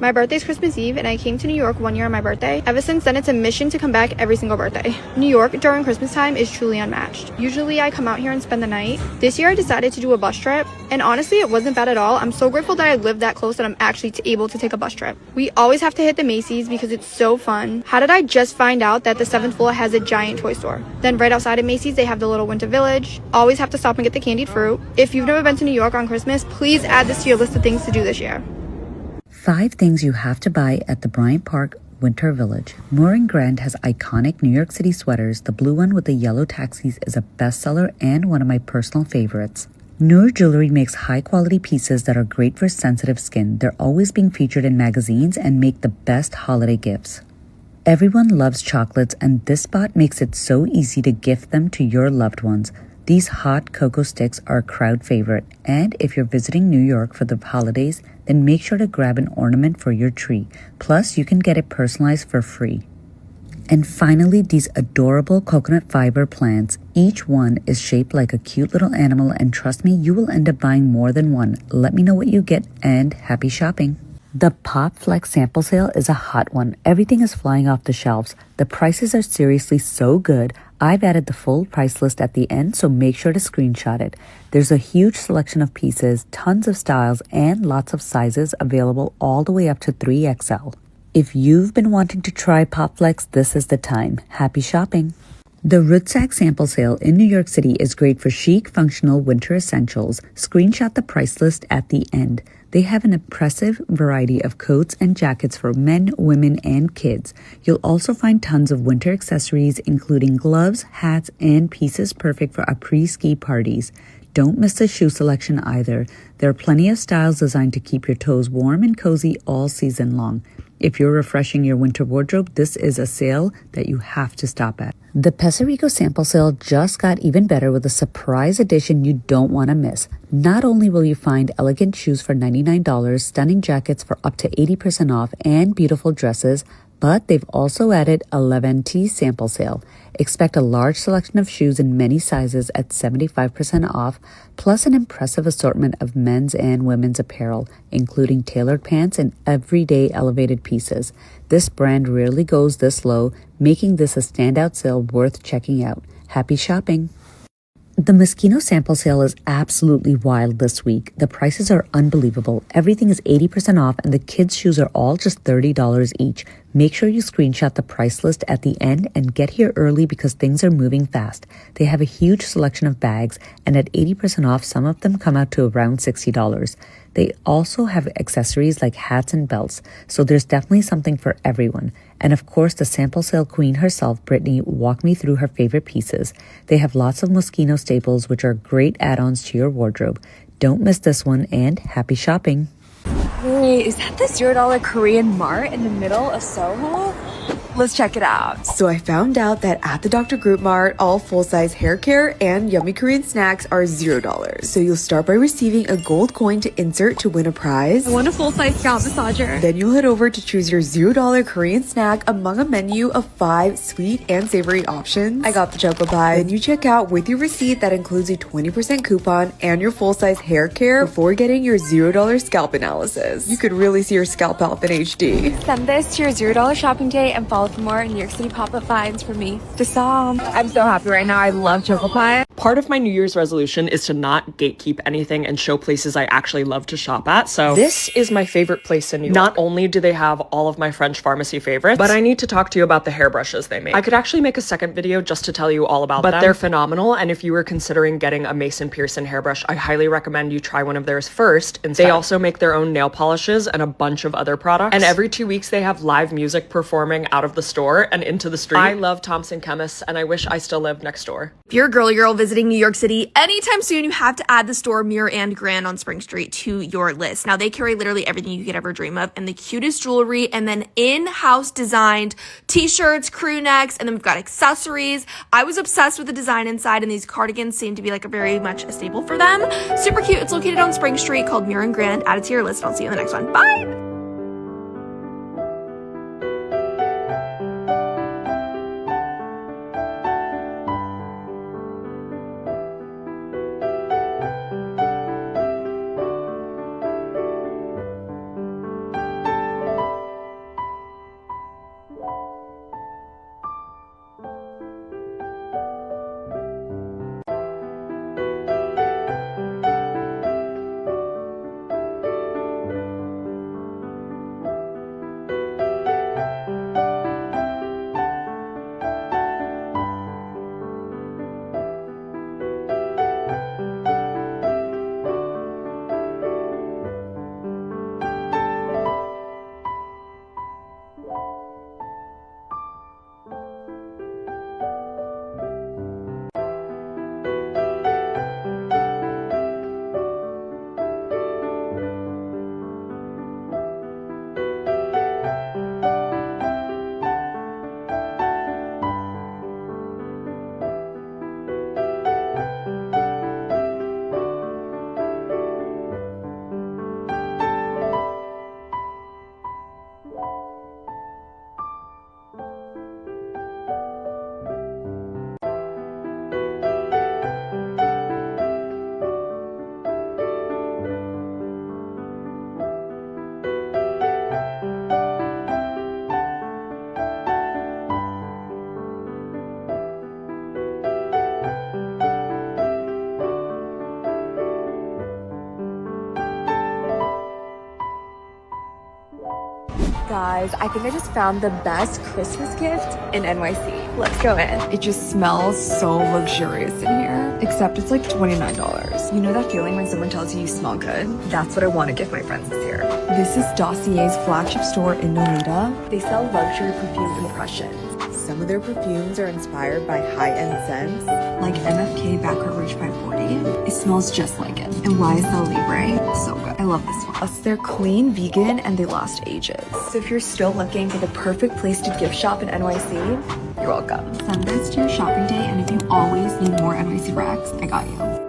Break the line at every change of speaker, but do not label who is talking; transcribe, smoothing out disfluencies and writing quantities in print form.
My birthday's Christmas Eve, and I came to New York one year on my birthday. Ever since then, it's a mission to come back every single birthday. New York during Christmas time is truly unmatched. Usually I come out here and spend the night. This year I decided to do a bus trip, and honestly it wasn't bad at all. I'm so grateful that I live that close that I'm actually able to take a bus trip. We always have to hit the Macy's because it's so fun. How did I just find out that the 7th floor has a giant toy store? Then right outside of Macy's they have the little winter village. Always have to stop and get the candied fruit. If you've never been to New York on Christmas, please add this to your list of things to do this year.
5 things you have to buy at the Bryant Park Winter Village. Morin Grand has iconic New York City sweaters. The blue one with the yellow taxis is a bestseller and one of my personal favorites. Noor Jewelry makes high-quality pieces that are great for sensitive skin. They're always being featured in magazines and make the best holiday gifts. Everyone loves chocolates, and this spot makes it so easy to gift them to your loved ones. These hot cocoa sticks are a crowd favorite, and if you're visiting New York for the holidays, then make sure to grab an ornament for your tree. Plus, you can get it personalized for free. And finally, these adorable coconut fiber plants. Each one is shaped like a cute little animal, and trust me, you will end up buying more than one. Let me know what you get, and happy shopping. The Pop Flex sample sale is a hot one. Everything is flying off the shelves. The prices are seriously so good. I've added the full price list at the end, so make sure to screenshot it. There's a huge selection of pieces, tons of styles, and lots of sizes available all the way up to 3XL. If you've been wanting to try Pop Flex, this is the time. Happy shopping! The Rucksack sample sale in New York City is great for chic, functional winter essentials. Screenshot the price list at the end. They have an impressive variety of coats and jackets for men, women, and kids. You'll also find tons of winter accessories, including gloves, hats, and pieces perfect for après-ski parties. Don't miss the shoe selection either. There are plenty of styles designed to keep your toes warm and cozy all season long. If you're refreshing your winter wardrobe, this is a sale that you have to stop at. The Puerto Rico sample sale just got even better with a surprise edition you don't want to miss. Not only will you find elegant shoes for $99, stunning jackets for up to 80% off, and beautiful dresses, but they've also added a Levante sample sale. Expect a large selection of shoes in many sizes at 75% off, plus an impressive assortment of men's and women's apparel, including tailored pants and everyday elevated pieces. This brand rarely goes this low, making this a standout sale worth checking out. Happy shopping! The Moschino sample sale is absolutely wild this week. The prices are unbelievable. Everything is 80% off, and the kids' shoes are all just $30 each. Make sure you screenshot the price list at the end and get here early because things are moving fast. They have a huge selection of bags, and at 80% off, some of them come out to around $60. They also have accessories like hats and belts, so there's definitely something for everyone. And of course, the sample sale queen herself, Brittany, walked me through her favorite pieces. They have lots of Moschino staples, which are great add-ons to your wardrobe. Don't miss this one, and happy shopping!
Wait, is that the $0 Korean mart in the middle of SoHo? Let's check it out.
So I found out that at the Dr. Group Mart, all full-size hair care and yummy Korean snacks are $0. So you'll start by receiving a gold coin to insert to win a prize.
I want a full-size scalp massager.
Then you'll head over to choose your $0 Korean snack among a menu of 5 sweet and savory options. I got the choco pie. Then you check out with your receipt that includes a 20% coupon and your full-size hair care before getting your $0 scalp analysis. You could really see your scalp health in HD.
Send this to your $0 shopping day and follow for more New York City pop-up finds for me. I'm so happy right now. I love choco pie.
Part of my New Year's resolution is to not gatekeep anything and show places I actually love to shop at. So this is my favorite place in New York. Not only do they have all of my French pharmacy favorites, but I need to talk to you about the hairbrushes they make. I could actually make a second video just to tell you all about them, but they're phenomenal. And if you were considering getting a Mason Pearson hairbrush, I highly recommend you try one of theirs first. Instead. They also make their own nail polishes and a bunch of other products. And every 2 weeks they have live music performing out of the store and into the street. I love Thompson Chemists, and I wish I still lived next door.
If you're a girly girl visiting New York City anytime soon, you have to add the store Mirror and Grand on Spring Street to your list. Now, they carry literally everything you could ever dream of, and the cutest jewelry, and then in-house designed t-shirts, crew necks, and then we've got accessories. I was obsessed with the design inside, and these cardigans seem to be like very much a staple for them. Super cute. It's located on Spring Street, called Mirror and Grand. Add it to your list, and I'll see you in the next one. Bye!
Guys, I think I just found the best Christmas gift in NYC. Let's go in.
It just smells so luxurious in here, except it's like $29.
You know that feeling when someone tells you you smell good? That's what I want to give my friends this year.
This is Dossier's flagship store in Nolita.
They sell luxury perfume impressions.
Some of their perfumes are inspired by high-end scents,
Like MFK Backward Ridge 540. It smells just like it. And YSL Libre. So good. I love this one.
plus they're clean, vegan, and they last ages.
So if you're still looking for the perfect place to gift shop in NYC, you're welcome.
Send this to your shopping day, and if you always need more NYC racks, I got you.